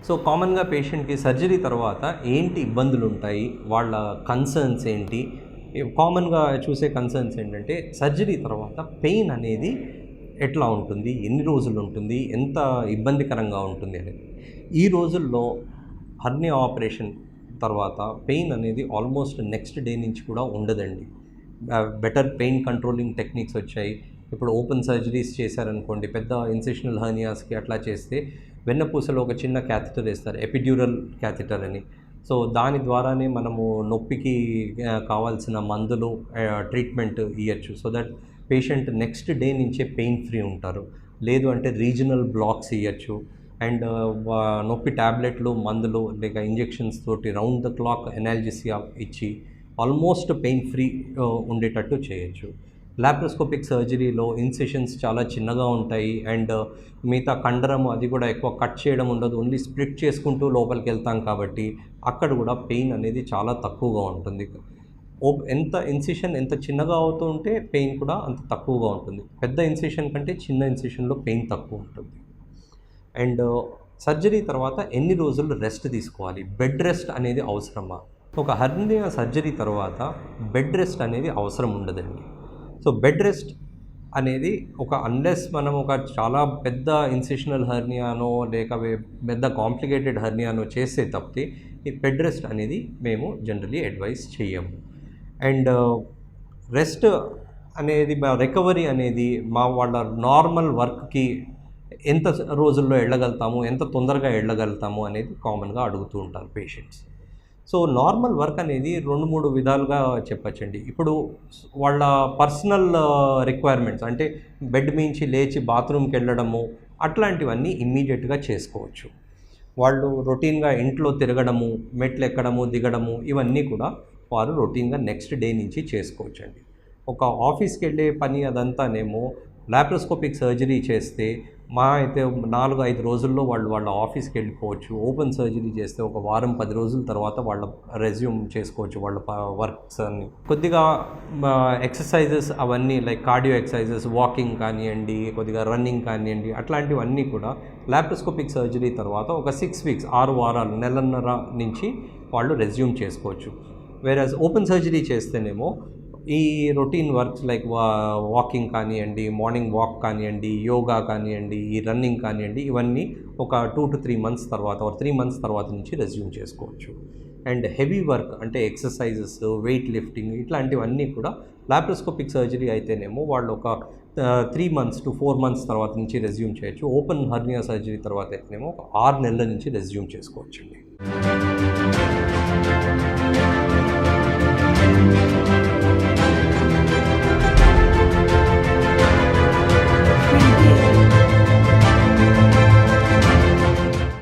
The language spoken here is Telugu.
సో కామన్గా పేషెంట్కి సర్జరీ తర్వాత ఏంటి ఇబ్బందులు ఉంటాయి, వాళ్ళ కన్సర్న్స్ ఏంటి? కామన్గా చూసే కన్సర్న్స్ ఏంటంటే సర్జరీ తర్వాత పెయిన్ అనేది ఎట్లా ఉంటుంది, ఎన్ని రోజులు ఉంటుంది, ఎంత ఇబ్బందికరంగా ఉంటుంది అనేది. ఈ రోజుల్లో హర్నియా ఆపరేషన్ తర్వాత పెయిన్ అనేది ఆల్మోస్ట్ నెక్స్ట్ డే నుంచి కూడా ఉండదండి. బెటర్ పెయిన్ కంట్రోలింగ్ టెక్నిక్స్ వచ్చాయి. ఇప్పుడు ఓపెన్ సర్జరీస్ చేశారనుకోండి, పెద్ద ఇన్సిషనల్ హర్నియాస్కి అట్లా చేస్తే వెన్నపూసలో ఒక చిన్న క్యాథెటర్ వేస్తారు, ఎపిడ్యూరల్ క్యాథెటర్ అని. సో దాని ద్వారానే మనము నొప్పికి కావాల్సిన మందులు ట్రీట్మెంట్ ఇవ్వచ్చు. So that patient next day నుంచే పెయిన్ ఫ్రీ ఉంటారు. లేదు అంటే రీజనల్ బ్లాక్స్ ఇవ్వచ్చు. అండ్ నొప్పి ట్యాబ్లెట్లు, మందులు లేక ఇంజెక్షన్స్ తోటి రౌండ్ ద క్లాక్ ఎనాల్జెసియా ఇచ్చి ఆల్మోస్ట్ పెయిన్ ఫ్రీ ఉండేటట్టు చేయొచ్చు. లాప్రోస్కోపిక్ సర్జరీలో ఇన్సిషన్స్ చాలా చిన్నగా ఉంటాయి అండ్ మిగతా కండరం అది కూడా ఎక్కువ కట్ చేయడం ఉండదు, ఓన్లీ స్ప్లిట్ చేసుకుంటూ లోపలికి వెళ్తాం కాబట్టి అక్కడ కూడా పెయిన్ అనేది చాలా తక్కువగా ఉంటుంది. ఎంత ఇన్సిషన్ ఎంత చిన్నగా అవుతూ ఉంటే పెయిన్ కూడా అంత తక్కువగా ఉంటుంది. పెద్ద ఇన్సిషన్ కంటే చిన్న ఇన్సిషన్లో పెయిన్ తక్కువ ఉంటుంది. అండ్ సర్జరీ తర్వాత ఎన్ని రోజులు రెస్ట్ తీసుకోవాలి, బెడ్ రెస్ట్ అనేది అవసరమా? ఒక హర్నియా సర్జరీ తర్వాత బెడ్ రెస్ట్ అనేది అవసరం ఉండదండి. సో బెడ్ రెస్ట్ అనేది అన్లెస్ మనం ఒక చాలా పెద్ద ఇన్సిషనల్ హర్నియానో లేక పెద్ద కాంప్లికేటెడ్ హర్నియానో చేస్తే తప్పితే ఈ బెడ్ రెస్ట్ అనేది మేము జనరలీ అడ్వైస్ చేయము. అండ్ రెస్ట్ అనేది రికవరీ అనేది వాళ్ళ నార్మల్ వర్క్కి ఎంత రోజుల్లో వెళ్ళగలుగుతాము, ఎంత తొందరగా వెళ్ళగలుగుతాము అనేది కామన్గా అడుగుతూ ఉంటారు పేషెంట్స్. సో నార్మల్ వర్క్ అనేది 2-3 విధాలుగా చెప్పచ్చండి. ఇప్పుడు వాళ్ళ పర్సనల్ రిక్వైర్మెంట్స్ అంటే బెడ్ మించి లేచి బాత్రూమ్కి వెళ్ళడము అట్లాంటివన్నీ ఇమ్మీడియట్గా చేసుకోవచ్చు. వాళ్ళు రొటీన్గా ఇంట్లో తిరగడము, మెట్లు ఎక్కడము దిగడము ఇవన్నీ కూడా వారు రొటీన్గా నెక్స్ట్ డే నుంచి చేసుకోవచ్చండి. ఒక ఆఫీస్కి వెళ్ళే పని అదంతానేమో లాప్రోస్కోపిక్ సర్జరీ చేస్తే అయితే 4-5 రోజుల్లో వాళ్ళ ఆఫీస్కి వెళ్ళిపోవచ్చు. ఓపెన్ సర్జరీ చేస్తే ఒక వారం 10 రోజుల తర్వాత వాళ్ళ రెజ్యూమ్ చేసుకోవచ్చు వాళ్ళ వర్క్స్ అన్ని. కొద్దిగా ఎక్సర్సైజెస్ అవన్నీ లైక్ కార్డియో ఎక్సర్సైజెస్, వాకింగ్ కానివ్వండి, కొద్దిగా రన్నింగ్ కానివ్వండి, అట్లాంటివన్నీ కూడా లాప్రోస్కోపిక్ సర్జరీ తర్వాత ఒక 6 వీక్స్ 6 వారాలు నెలన్నర నుంచి వాళ్ళు రెజ్యూమ్ చేసుకోవచ్చు. వేరేస్ ఓపెన్ సర్జరీ చేస్తేనేమో ఈ రొటీన్ వర్క్స్ లైక్ వాకింగ్ కానివ్వండి, మార్నింగ్ వాక్ కానివ్వండి, యోగా కానివ్వండి, ఈ రన్నింగ్ కానివ్వండి, ఇవన్నీ ఒక 2 to 3 months తర్వాత 3 months తర్వాత నుంచి రెజ్యూమ్ చేసుకోవచ్చు. అండ్ హెవీ వర్క్ అంటే ఎక్సర్సైజెస్, వెయిట్ లిఫ్టింగ్ ఇట్లాంటివన్నీ కూడా లాప్రోస్కోపిక్ సర్జరీ అయితేనేమో వాళ్ళు ఒక 3 months to 4 months తర్వాత నుంచి రెజ్యూమ్ చేయొచ్చు. ఓపెన్ హర్నియా సర్జరీ తర్వాత అయితేనేమో ఒక 6 నెలల నుంచి రెజ్యూమ్ చేసుకోవచ్చండి.